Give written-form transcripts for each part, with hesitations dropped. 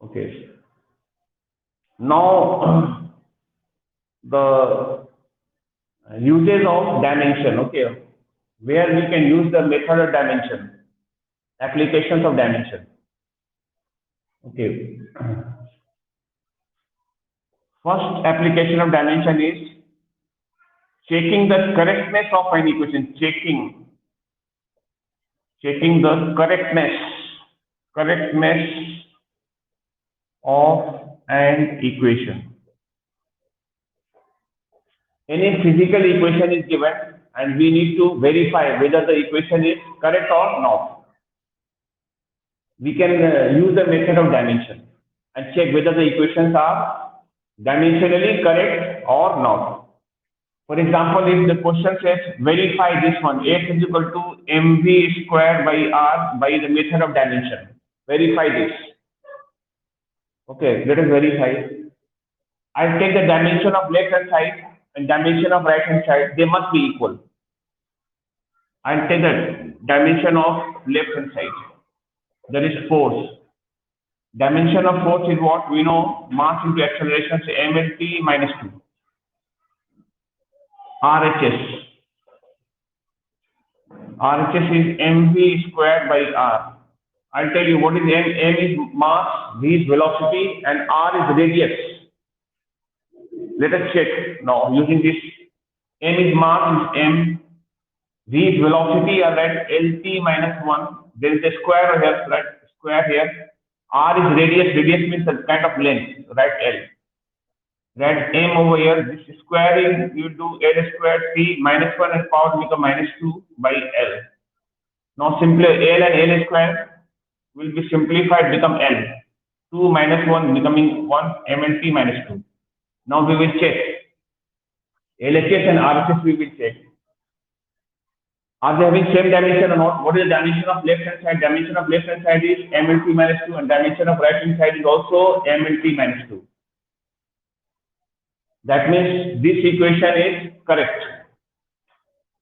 Okay. Now the uses of dimension. Okay, where we can use the method of dimension, applications of dimension. Okay. First application of dimension is checking the correctness of an equation. Checking the correctness of an equation. Any physical equation is given and we need to verify whether the equation is correct or not. We can use the method of dimension and check whether the equations are dimensionally correct or not. For example, if the question says verify this one, x is equal to mv square by r by the method of dimension. Verify this. Okay, let us verify. I'll take the dimension of left hand side and dimension of right hand side. They must be equal. I'll take the dimension of left hand side. That is force. Dimension of force is what we know, mass into acceleration, so mlt minus 2. RHS. RHS is mv squared by r. I'll tell you what is m. M is mass, v is velocity, and r is radius. Let us check now using this. M is mass is m, v is velocity, I write lt minus 1. There is a square here, right? Square here. R is radius. Radius means a kind of length, right? L. Write m over here. This squaring you do l squared t minus 1 and power become minus 2 by l. Now simply l and l square will be simplified, become l. 2 minus 1 becoming 1 mlt minus 2. Now we will check LHS and RHS. We will check. Are they having same dimension or not? What is the dimension of left hand side? Dimension of left hand side is mlt minus 2 and dimension of right hand side is also mlt minus 2. That means this equation is correct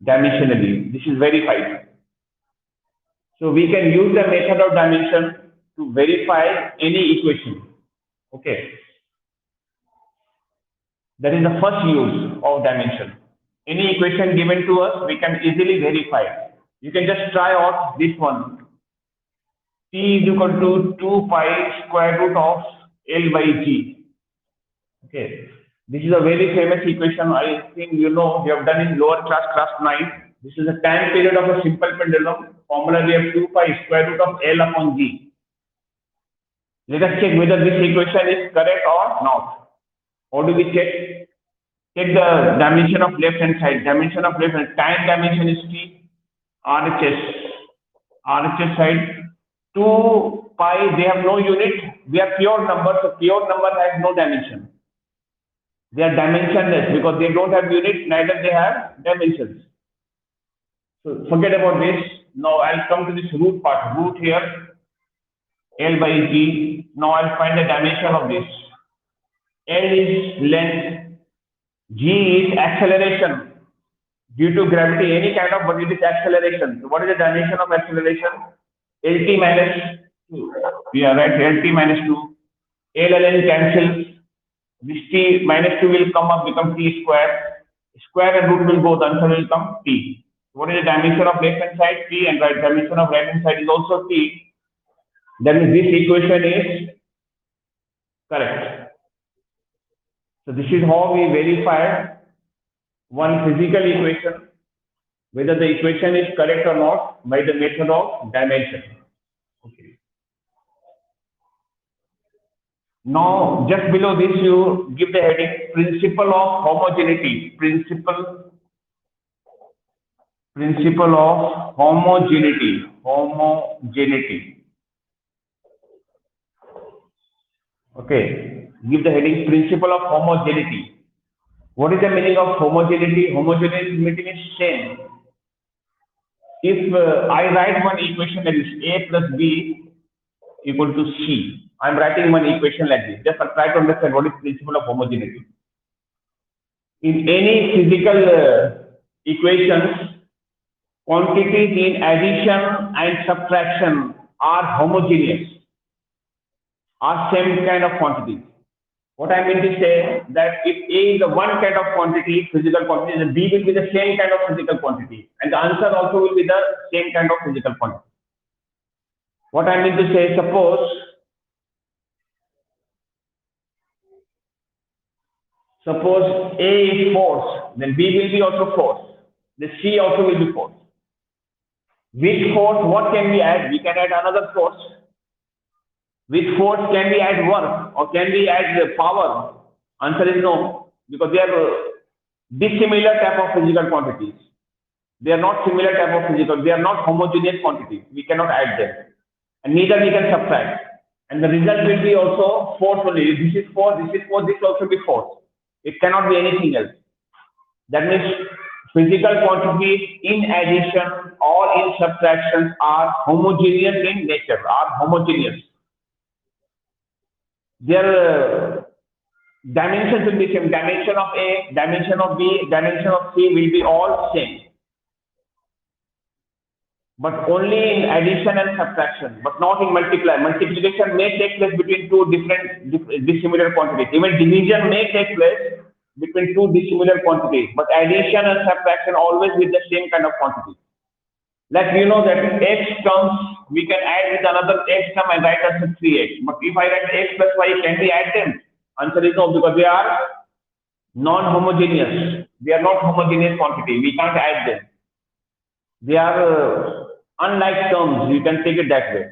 dimensionally. This is verified. So we can use the method of dimension to verify any equation. Okay. That is the first use of dimension. Any equation given to us, we can easily verify. You can just try out this one. T is equal to 2 pi square root of L by G. Okay. This is a very famous equation. I think you know, we have done in lower class, class 9. This is the time period of a simple pendulum. Formula we have 2 pi square root of L upon G. Let us check whether this equation is correct or not. How do we check? Check the dimension of left hand side. Dimension of left hand, time dimension is T. RHS side 2 pi, they have no unit. They are pure numbers. So pure number has no dimension. They are dimensionless because they don't have unit, neither they have dimensions. So forget about this. Now I'll come to this root part. Root here, L by G. Now I'll find the dimension of this. L is length. G is acceleration due to gravity, any kind of, but it is acceleration. So what is the dimension of acceleration? LT minus 2. Yeah, right, LT minus 2. L and L cancels. This T minus 2 will come up, become T square. Square and root will go, the answer will come T. What is the dimension of left hand side? T, and right dimension of right hand side is also T. That means this equation is correct. So this is how we verify one physical equation, whether the equation is correct or not, by the method of dimension. Okay. Now, just below this, you give the heading principle of homogeneity. Principle of homogeneity. Okay. Give the heading principle of homogeneity. What is the meaning of homogeneity? Homogeneity meaning is same. If I write one equation that is A plus B equal to C, I am writing one equation like this. Just try to understand what is principle of homogeneity. In any physical equations, quantities in addition and subtraction are homogeneous. are same kind of quantities. What I mean to say that if A is the one kind of quantity, physical quantity, then B will be the same kind of physical quantity, and the answer also will be the same kind of physical quantity. What I mean to say, suppose A is force, then B will be also force. The C also will be force. Which force, what can we add? We can add another force. Which force can we add work or can we add power? Answer is no, because they are dissimilar type of physical quantities. They are not similar type of physical, they are not homogeneous quantities. We cannot add them. And neither we can subtract. And the result will be also force only. If this is force, this is force, this will also be force. It cannot be anything else. That means physical quantities in addition or in subtraction are homogeneous in nature, are homogeneous. Their dimensions will be same. Dimension of A, dimension of B, dimension of C will be all same. But only in addition and subtraction, but not in multiply. Multiplication may take place between two different dissimilar quantities. Even division may take place between two dissimilar quantities, but addition and subtraction always with the same kind of quantity. Like you know that x terms we can add with another x term and write as 3x. But if I write x plus y, can we add them? Answer is no, because they are non-homogeneous. They are not homogeneous quantity. We can't add them. They are unlike terms. You can take it that way.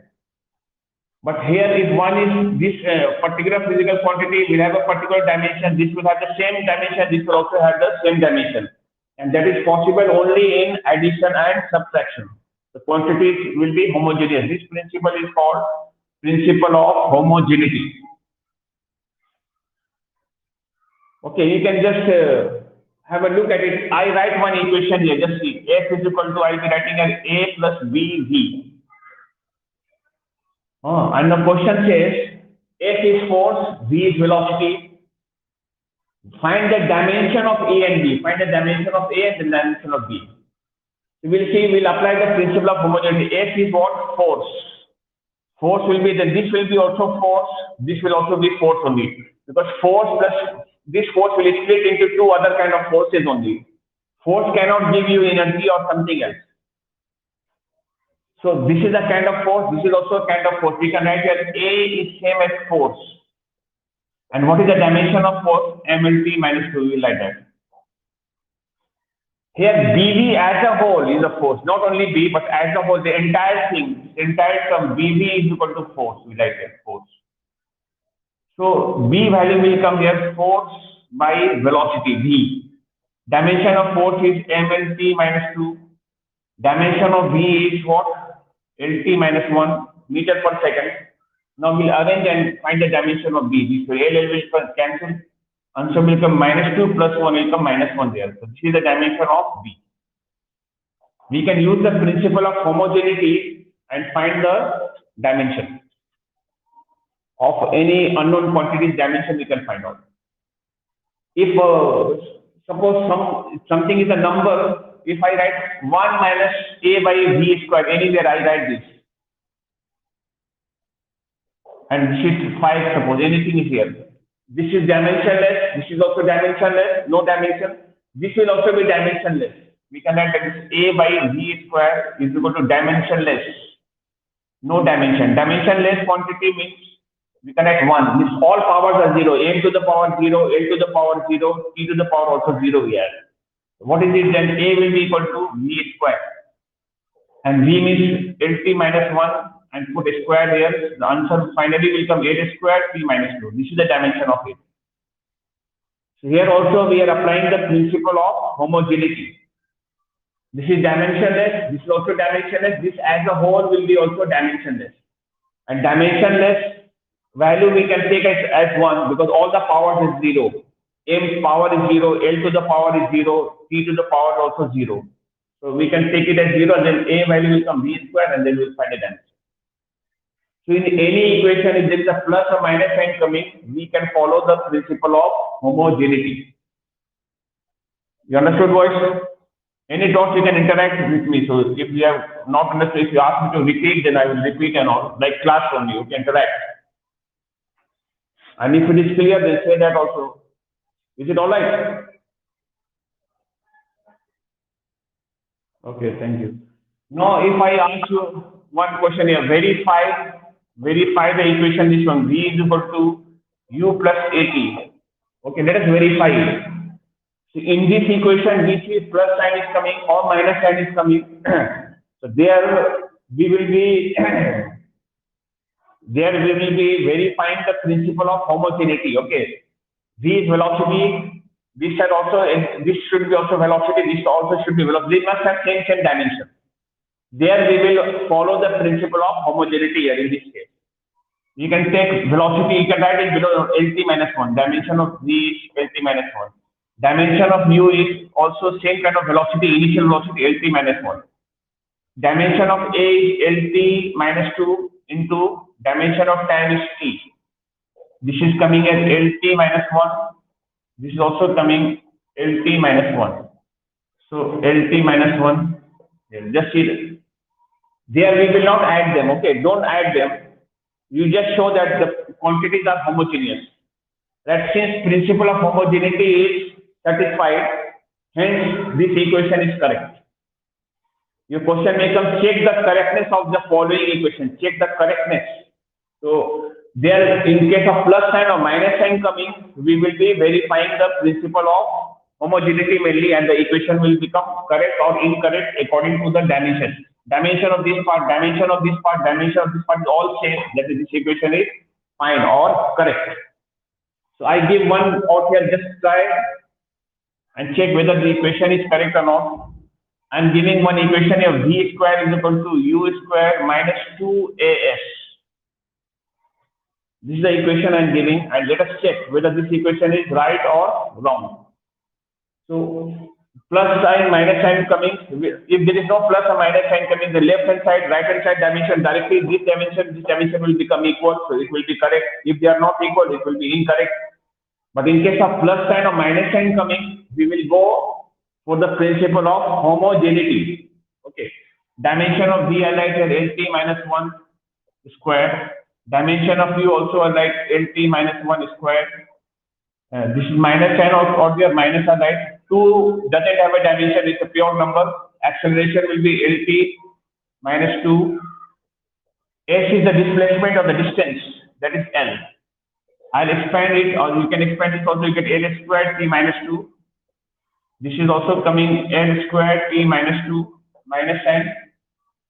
But here, if one is this particular physical quantity will have a particular dimension, this will have the same dimension, this will also have the same dimension. And that is possible only in addition and subtraction. The quantities will be homogeneous. This principle is called principle of homogeneity. Okay, you can just have a look at it. I write one equation here. Just see, F is equal to, I'll be writing as A plus BV. And the question says, F is force, V is velocity. Find the dimension of A and B. Find the dimension of A and the dimension of B. You will see, we'll apply the principle of homogeneity. F is what? Force. Force will be, then this will be also force. This will also be force only. Because force plus this force will split into two other kind of forces only. Force cannot give you energy or something else. So this is a kind of force, this is also a kind of force. We can write here A is same as force. And what is the dimension of force? mLT minus 2, we will write that. Here BV as a whole is a force, not only B, but as a whole, the entire thing, entire term BV is equal to force, we write that force. So B value will come here, force by velocity, V. Dimension of force is mLT minus 2. Dimension of V is what? LT minus 1 meter per second. Now we'll arrange and find the dimension of B. So L will cancel. Answer will come minus 2 plus 1 will come minus 1 there. So this is the dimension of B. We can use the principle of homogeneity and find the dimension of any unknown quantities. Dimension we can find out. If suppose something is a number, if I write 1 minus A by V square, anywhere I write this. And this is 5, suppose anything is here. This is dimensionless, this is also dimensionless, no dimension. This will also be dimensionless. We can write that this A by V square is equal to dimensionless, no dimension. Dimensionless quantity means we can write 1. This all powers are 0, m to the power 0, l to the power 0, t to the power also 0 here. What is it then? A will be equal to V square. And V means LT minus 1 and put a square here. The answer finally will come 8 square, T minus 2. This is the dimension of it. So here also we are applying the principle of homogeneity. This is dimensionless, this is also dimensionless, this as a whole will be also dimensionless. And dimensionless value we can take as 1 because all the powers is 0. M power is 0, L to the power is 0, T to the power is also 0. So we can take it as 0 and then A value will come V square and then we will find a dimension. So in any equation, if there is a plus or minus sign coming, we can follow the principle of homogeneity. You understood, boys? Any doubts you can interact with me. So if you have not understood, if you ask me to repeat, then I will repeat and all. Like class only, you can interact. And if it is clear, then say that also. Is it all right? Okay, thank you. Now, if I ask you one question here, verify the equation this one, v is equal to u plus at. Okay, let us verify it. So in this equation, which plus sign is coming or minus sign is coming. So there we will be there we will be verifying the principle of homogeneity. Okay, v is velocity. This side also, this should be also velocity. This also should be velocity. They must have same dimension. There we will follow the principle of homogeneity here in this case. You can take velocity, you can write it below LT minus 1. Dimension of v is LT minus 1. Dimension of u is also same kind of velocity, initial velocity LT minus 1. Dimension of a is LT minus 2 into dimension of time is t. This is coming as LT minus 1. This is also coming LT minus 1. So LT minus 1. Just see this. There we will not add them. Okay, don't add them. You just show that the quantities are homogeneous. That since principle of homogeneity is satisfied, hence this equation is correct. Your question may come, check the correctness of the following equation. Check the correctness. So there, in case of plus sign or minus sign coming, we will be verifying the principle of homogeneity mainly, and the equation will become correct or incorrect according to the dimension. Dimension of this part, dimension of this part, dimension of this part is all same. That is, this equation is fine or correct. So I give one out here, just try and check whether the equation is correct or not. I'm giving one equation here, v square is equal to u square minus 2as. This is the equation I'm giving, and let us check whether this equation is right or wrong. So plus sign, minus sign coming. If there is no plus or minus sign coming, the left hand side, right hand side dimension directly, this dimension will become equal, so it will be correct. If they are not equal, it will be incorrect. But in case of plus sign or minus sign coming, we will go for the principle of homogeneity. Okay. Dimension of v I write here LT minus 1 square. Dimension of u also I write LT minus 1 square. This is minus sign or we are minus are right. 2 doesn't have a dimension, it's a pure number. Acceleration will be LT minus 2. S is the displacement of the distance, that is L. I'll expand it, or you can expand it also, you get L squared T minus 2. This is also coming L squared T minus 2 minus sign.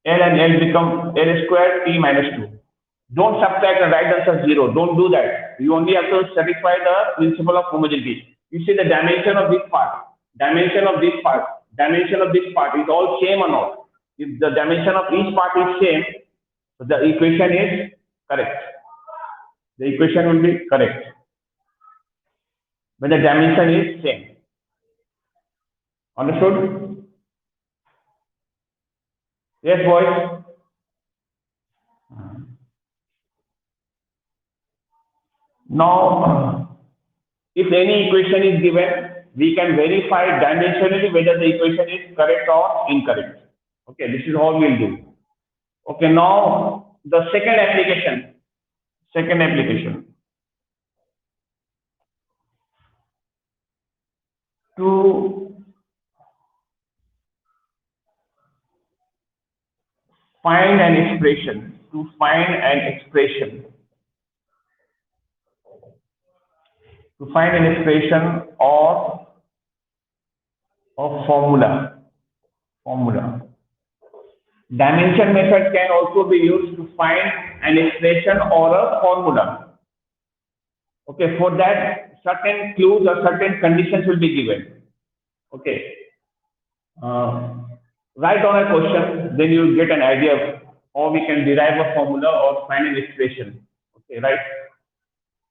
L and L become L squared T minus 2. Don't subtract and write answer 0. Don't do that. You only have to satisfy the principle of homogeneity. You see the dimension of this part, dimension of this part, dimension of this part is all same or not. If the dimension of each part is same, so the equation is correct. The equation will be correct when the dimension is same. Understood? Yes, boys. Now, if any equation is given, we can verify dimensionally whether the equation is correct or incorrect. Okay, this is all we'll do. Okay, now the second application. To find an expression, or formula. Dimension method can also be used to find an expression or a formula. Okay, for that certain clues or certain conditions will be given. Okay, write down a question, then you get an idea of how we can derive a formula or find an expression. Okay, right?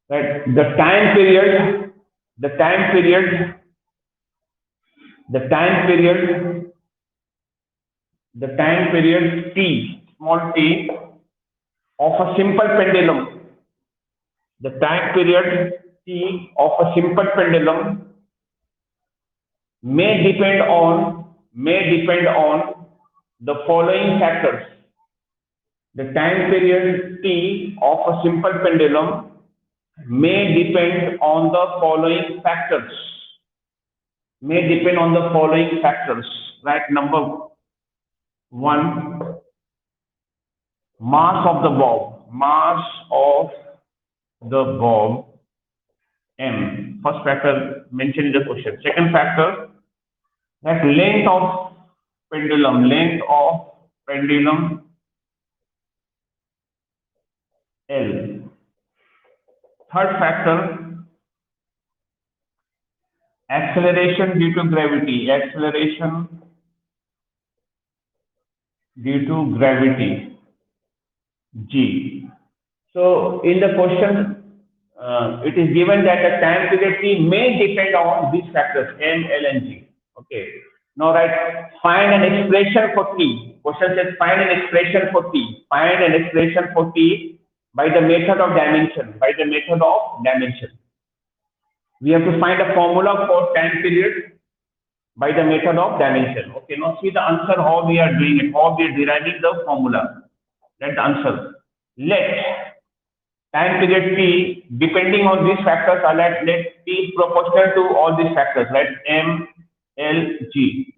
The time period t, small t, of a simple pendulum. The time period t of a simple pendulum may depend on the following factors. The time period t of a simple pendulum may depend on the following factors. May depend on the following factors. Right, number one, mass of the bulb. Mass of the bulb, M. First factor mentioned in the question. Second factor, that length of pendulum. Length of pendulum, L. Third factor, acceleration due to gravity. Acceleration due to gravity, G. So in the question, it is given that the time period T may depend on these factors M, L, and G. Okay. Now write, find an expression for T. Question says find an expression for T. Find an expression for T by the method of dimension. By the method of dimension. We have to find a formula for time period by the method of dimension. Okay, now see the answer, how we are doing it, how we are deriving the formula. That's the answer. Let time period T, depending on these factors, are let T is proportional to all these factors, right? M, L, G.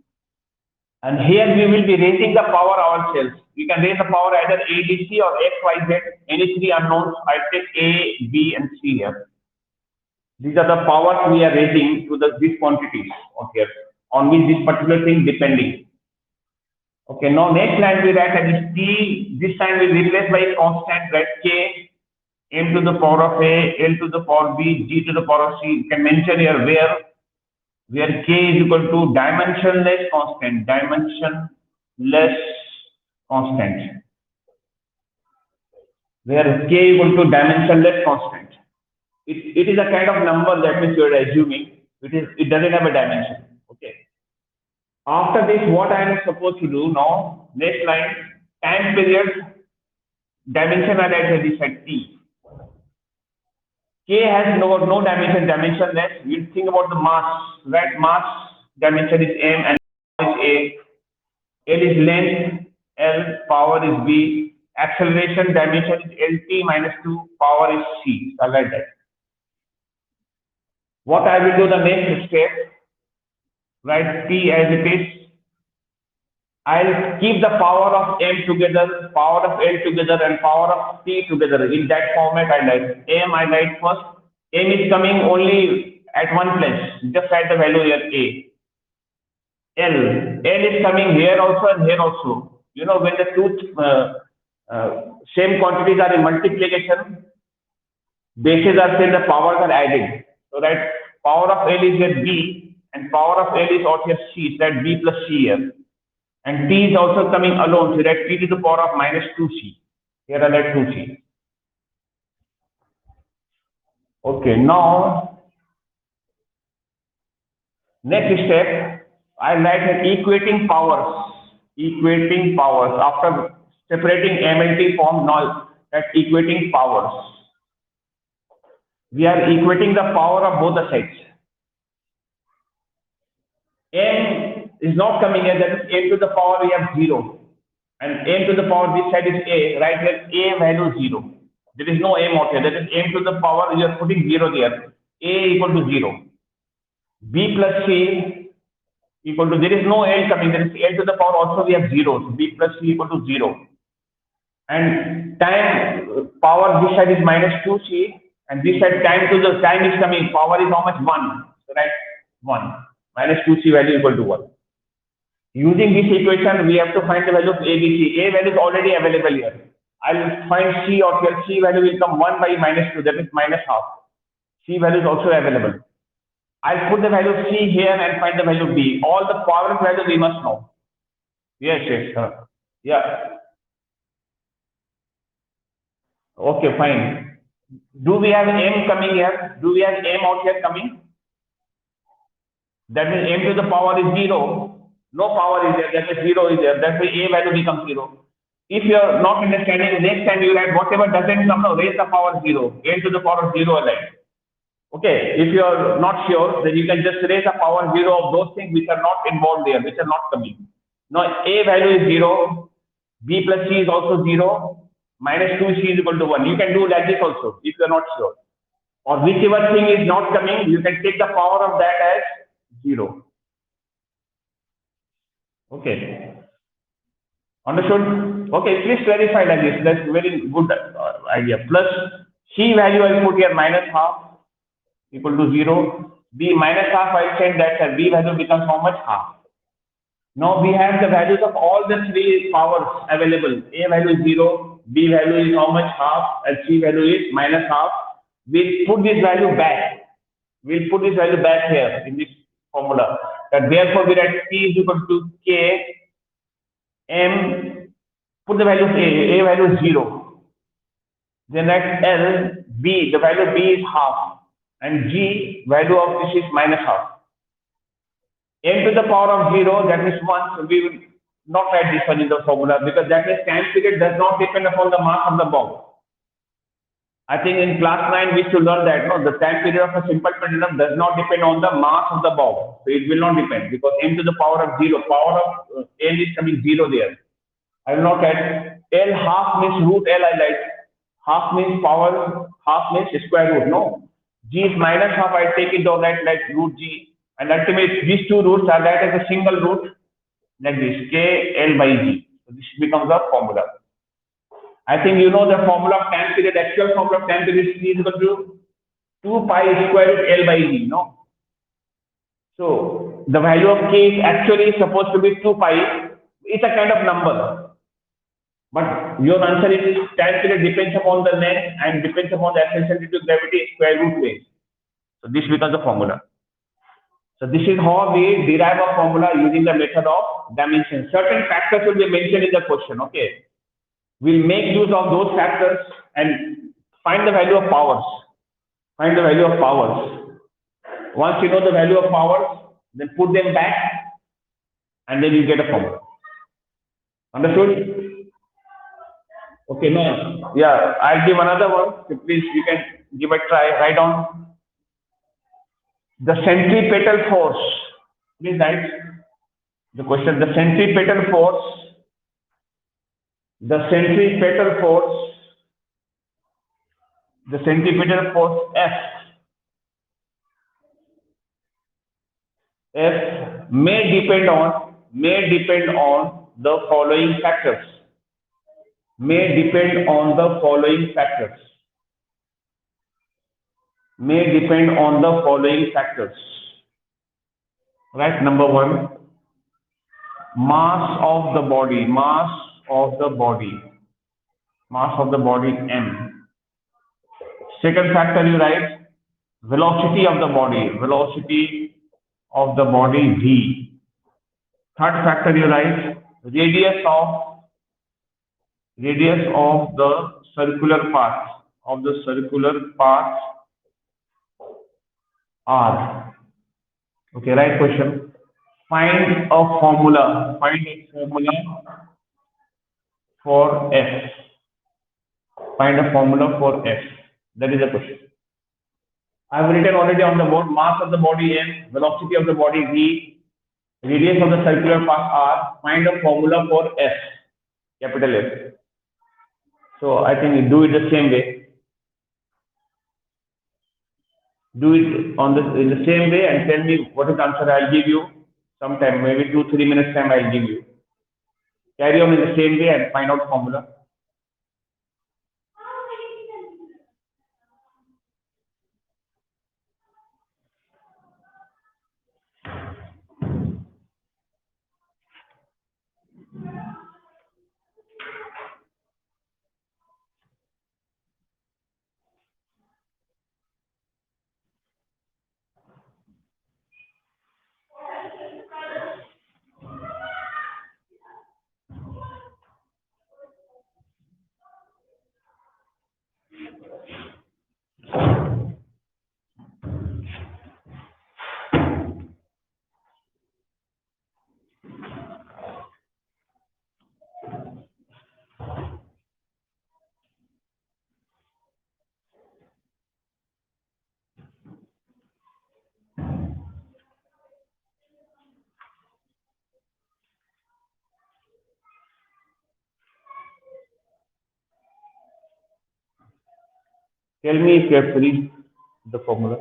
And here we will be raising the power ourselves. We can raise the power either A, B, C or X, Y, Z, any three unknowns. I take A, B, and C here. These are the powers we are raising to these quantities okay, on which this particular thing depending. Okay, now next line we write as T, this time we replace by a constant, right? K, M to the power of A, L to the power B, G to the power of C. You can mention here where K is equal to dimensionless constant, dimensionless constant. Where K is equal to dimensionless constant. It is a kind of number that means you are assuming it doesn't have a dimension. Okay. After this, what I am supposed to do now? Next line, time period dimension I write at this side T. K has no dimension, dimensionless. You think about the mass, right? Mass dimension is M and is A. L is length, L power is B. Acceleration dimension is LT minus 2, power is C. I like that. What I will do the next step, write T as it is. I'll keep the power of M together, power of L together, and power of T together. In that format, I write M. I write first. M is coming only at one place. Just write the value here A. L is coming here also and here also. You know when the two same quantities are in multiplication, bases are same, the powers are added. So that power of L is here B and power of L is out here C. So that B plus C here. And T is also coming alone. So that T to the power of minus 2C. Here I write 2C. Okay, now next step, I write an equating powers. Equating powers. After separating M and T form, now that equating powers. We are equating the power of both the sides. M is not coming here, that is M to the power we have 0. And M to the power this side is A, right here A value 0. There is no M out here, that is M to the power, you are putting 0 there. A equal to 0. B plus C equal to, there is no L coming, there is L to the power also we have 0. So B plus C equal to 0. And time power this side is minus 2C. And this side time to the time is coming, power is how much? 1. So right, 1. Minus 2C value equal to 1. Using this equation, we have to find the value of A, B, C. A value is already available here. I'll find C out here. C value will come 1 by minus 2, that is minus half. C value is also available. I'll put the value of C here and find the value of B. All the power values we must know. Yes, yes. Yeah. Okay, fine. Do we have M coming here? Do we have M out here coming? That means M to the power is 0. No power is there, that is 0 is there. That means A value becomes 0. If you are not understanding, next time you write whatever doesn't come, now raise the power 0. A to the power of 0 alike. Okay, if you are not sure, then you can just raise the power 0 of those things which are not involved there, which are not coming. Now A value is 0, B plus C is also 0, minus 2C is equal to 1. You can do like this also if you are not sure. or whichever thing is not coming, you can take the power of that as 0. Okay. Understood? Okay, please clarify like this. That's very good idea. Plus C value I'll put here minus half equal to 0. B minus half I'll change that, and B value becomes how much? Half. Now we have the values of all the three powers available. A value is 0, B value is how much? Half, and C value is minus half. We'll put this value back. We'll put this value back here in this formula. That therefore we write P is equal to K M. Put the value of A value is 0. Then write L, B, the value of B is half, and G, value of this is minus half. N to the power of 0, that means 1, so we will not write this one in the formula, because that means time period does not depend upon the mass of the bomb. I think in class 9 we should learn that, no, the time period of a simple pendulum does not depend on the mass of the bomb. So it will not depend, because n to the power of 0, power of n is coming 0 there. I will not add L half means root L, I like. Half means power, half means square root, no. G is minus half, I take it down like root G. And ultimately, these two roots are that as a single root, like this, K L by G. So this becomes a formula. I think you know the formula of time period, actual formula of time period is equal to 2 pi square root L by G, no? So the value of K is actually supposed to be 2 pi. It's a kind of number. But your answer is time period depends upon the length and depends upon the acceleration due to gravity square root way. So this becomes the formula. So this is how we derive a formula using the method of dimension. Certain factors will be mentioned in the question. Okay, we'll make use of those factors and find the value of powers. Find the value of powers. Once you know the value of powers, then put them back, and then you get a formula. Understood? Okay, now, yeah, I'll give another one. So please, you can give a try. Write down the centripetal force. Please write the question. The centripetal force. The centripetal force. The centripetal force F. F may depend on the following factors. May depend on the following factors. May depend on the following factors. Right, number 1, mass of the body, mass of the body M. Second factor you write velocity of the body V. Third factor you write radius of the circular path R. Okay, right question. Find a formula for F. Find a formula for F. That is the question. I have written already on the board mass of the body M, velocity of the body V, radius of the circular path R. Find a formula for F, capital F. So I think you do it the same way. Do it in the same way and tell me what is the answer. I'll give you some time, maybe 2-3 minutes time I'll give you. Carry on in the same way and find out formula. Tell me if you are free. the formula.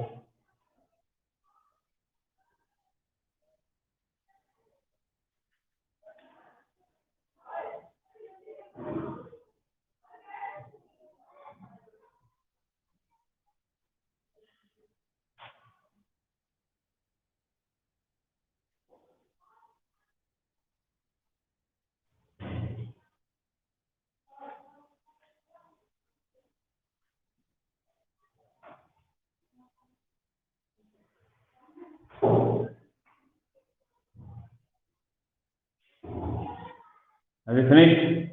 Have you finished?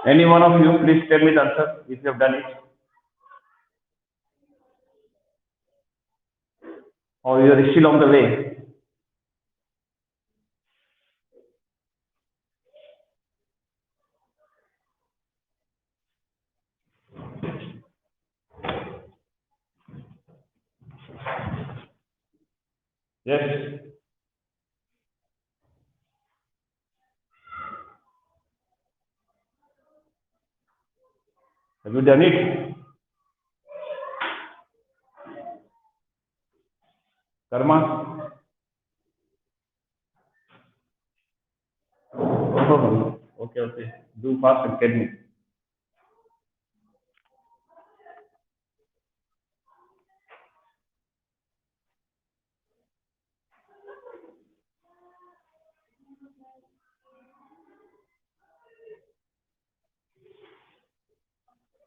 Any one of you, please tell me the answer if you have done it, or you are still on the way. Yes. Have you done it? Karma? Oh, okay, okay. Do fast and tell me.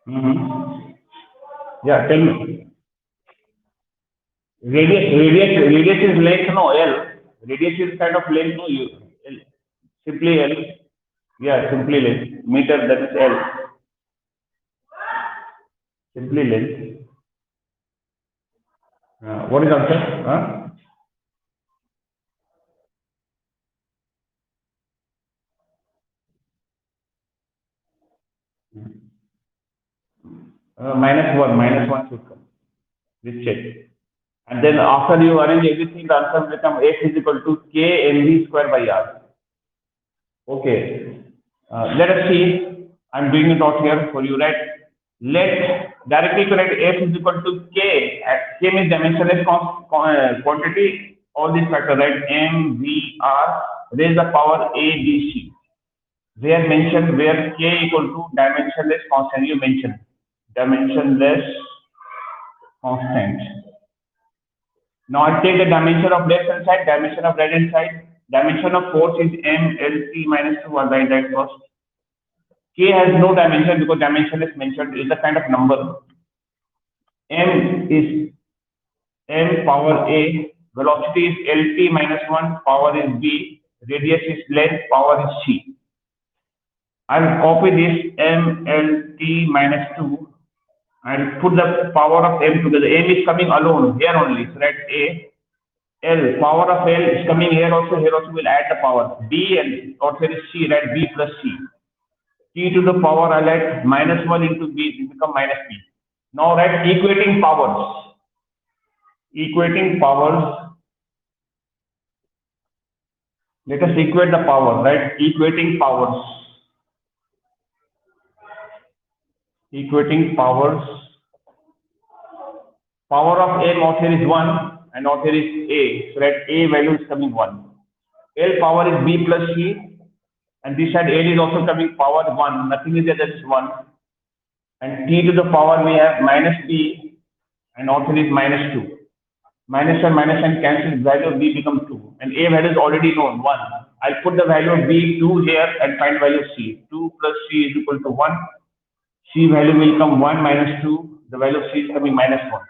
Mm-hmm. Yeah, tell me. Radius is length, no L. Radius is kind of length, no you. L. Simply L. Yeah, simply length. Meter, that is L. Simply length. What is answer? Huh? Minus one should come. Please check. And then after you arrange everything, the answer will become F is equal to K mv square by R. Okay. Let us see. I'm doing it out here for you, right? Let directly connect F is equal to K. K means dimensionless quantity. All these factors, right? M, V, R. Raise the power A, B, C. Where mentioned where K equal to dimensionless constant. You mentioned dimensionless constant. Now I take the dimension of left hand side, dimension of right hand side. Dimension of force is M L T minus 2. I'll write that first. K has no dimension because dimension is mentioned is a kind of number. M is M power A. Velocity is LT minus 1. Power is B. Radius is length. Power is C. I'll copy this M L T minus 2 and put the power of M together. M is coming alone here only. So write A. L, power of L is coming here also we'll add the power. B and or there is C, right? B plus C. T to the power I'll add minus 1 into B, it will become minus B. Now write equating powers. Equating powers. Let us equate the power, right? Equating powers. Equating powers. Power of M out here is 1 and out here is A. So that A value is coming 1. L power is B plus C. And this side L is also coming power 1. Nothing is there, that is 1. And T to the power we have minus B and also is minus 2. Minus and cancel, value of B become 2. And A value is already known, 1. I'll put the value of B 2 here and find value of C. 2 plus C is equal to 1. C value will come 1 minus 2. The value of C is coming minus 1.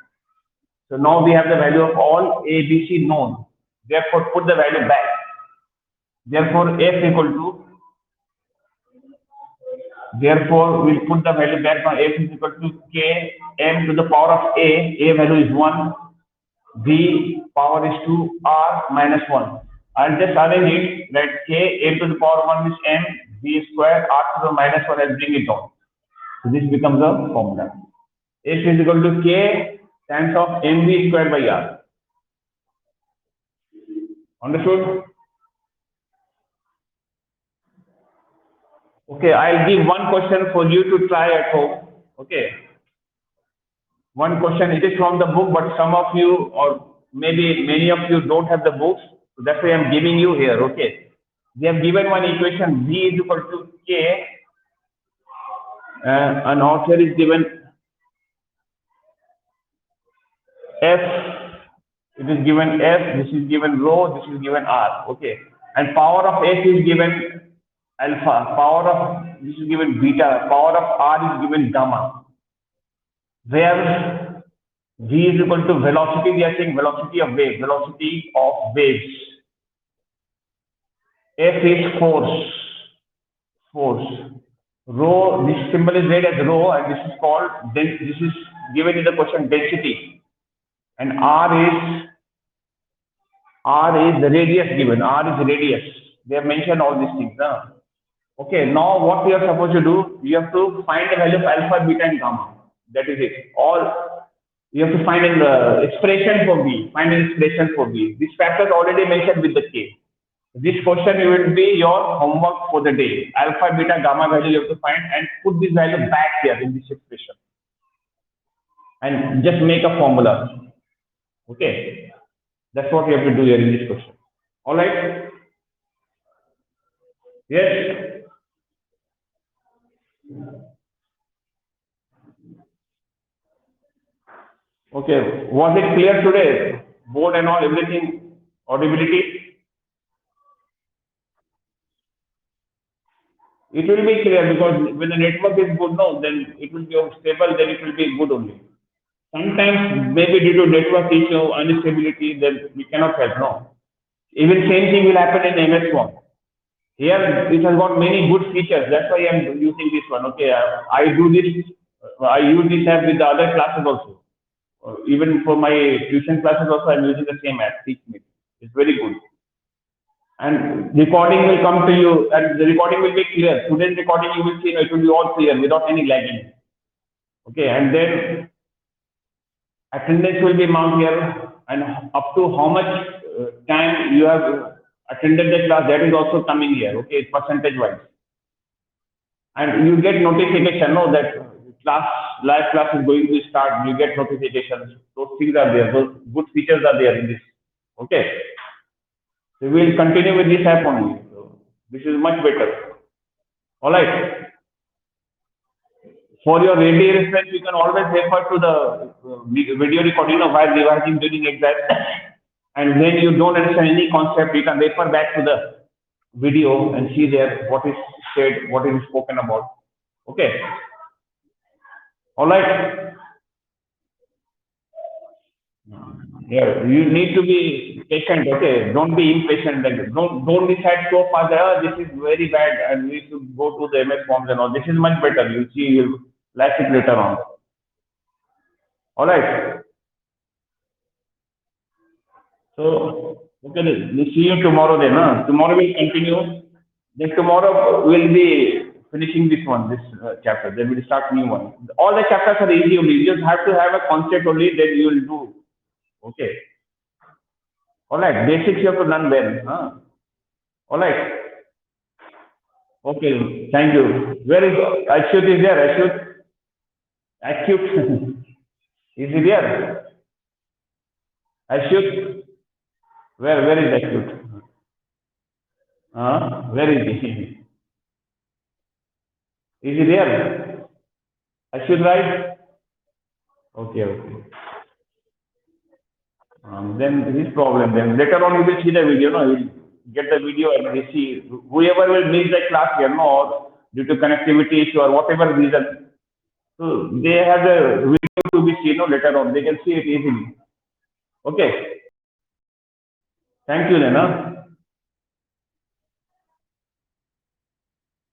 So now we have the value of all A, B, C known. Therefore, put the value back. Therefore, F equal to, therefore, we'll put the value back. Now F is equal to K M to the power of A. A value is 1. B power is 2. R minus 1. I'll just arrange it, that K M to the power 1 is M. B square. R to the minus 1, I'll bring it down. So this becomes a formula. F is equal to K times of mv squared by R. Understood? Okay, I'll give one question for you to try at home. Okay. One question, it is from the book, but some of you or maybe many of you don't have the books. So that's why I'm giving you here. Okay. They have given one equation V is equal to K. An author is given F. It is given F. This is given rho. This is given R. Okay. And power of F is given alpha. Power of this is given beta. Power of R is given gamma. Where V is equal to velocity, we are saying velocity of waves. F is force. Rho, this symbol is read as rho, and this is called, this is given in the question density. And R is the radius given, R is radius. They have mentioned all these things. Huh? Okay, now what we are supposed to do, you have to find the value of alpha, beta, and gamma. That is it. You have to find an expression for V. Find an expression for V. This factor is already mentioned with the K. This question will be your homework for the day. Alpha, beta, gamma value you have to find and put this value back here in this expression. And just make a formula. Okay. That's what you have to do here in this question. All right. Yes. Okay. Was it clear today? Board and all, everything, audibility? It will be clear because when the network is good, no, then it will be stable, then it will be good only. Sometimes maybe due to network issue, instability, then we cannot help, no. Even same thing will happen in MS form. Here it has got many good features. That's why I am using this one. Okay, I do this. I use this app with the other classes also. Even for my tuition classes also, I am using the same app. TeachMeet. It's very good. And recording will come to you, and the recording will be clear. Today's recording you will see, it will be all clear without any lagging. Okay, and then attendance will be marked here, and up to how much time you have attended the class, that is also coming here. Okay, percentage wise, and you get notification, no, that live class is going to start. You get notifications. Those things are there. Those good features are there in this. Okay. So we will continue with this app only. So this is much better. All right. For your ready reference, you can always refer to the video recording while revising during exam. And when you don't understand any concept, you can refer back to the video and see there what is said, what is spoken about. Okay. All right. Yeah, you need to be patient. Okay, don't be impatient. Like don't decide so fast. Oh, this is very bad, and we should go to the MS forms and all. This is much better. You see, you'll like it later on. All right. So okay, we'll see you tomorrow then. Huh? Tomorrow we'll continue. Then tomorrow we'll be finishing this one, this chapter. Then we'll start new one. All the chapters are easy only. You just have to have a concept only. Then you will do. Okay. All right. Basics you have to learn well. Huh? All right. Okay. Thank you. Where is Achyut is there? Achyut. Is he there? Achyut. Where is Achyut? Where is he? Is he there? Achyut, right? Okay. Then his problem. Then later on you will see the video. No, you will get the video and we see whoever will miss the class here, no, or due to connectivity issue or whatever reason. So they have the video to be seen, no, later on. They can see it easily. Okay. Thank you, then.